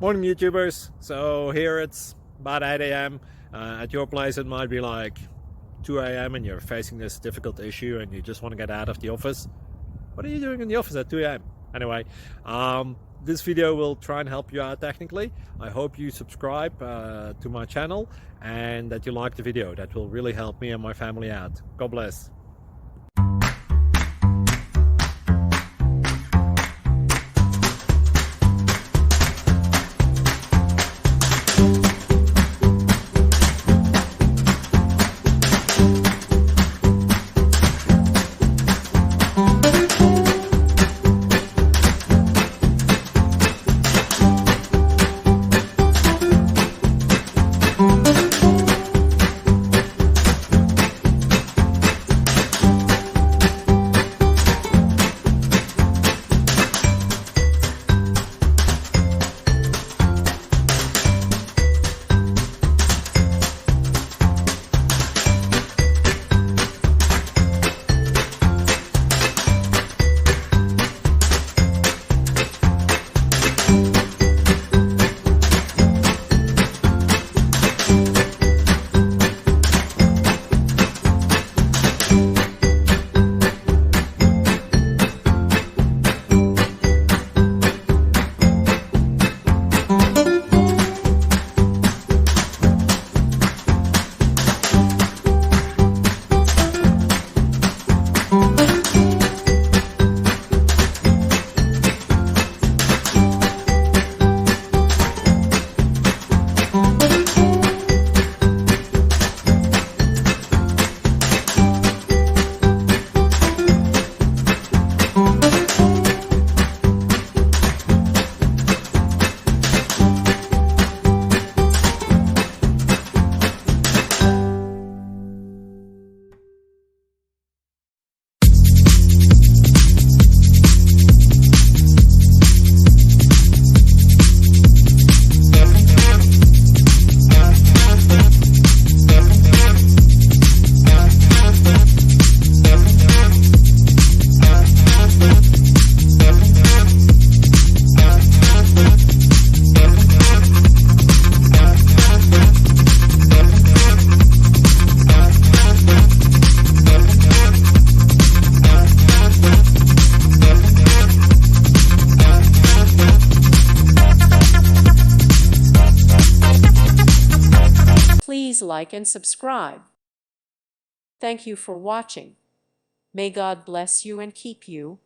Morning YouTubers. So here it's about 8 a.m. At your place it might be like 2 a.m. and you're facing this difficult issue and you just want to get out of the office. What are you doing in the office at 2 a.m.? Anyway, this video will try and help you out technically. I hope you subscribe to my channel and that you like the video. That will really help me and my family out. God bless. Please like and subscribe. Thank you for watching. May God bless you and keep you.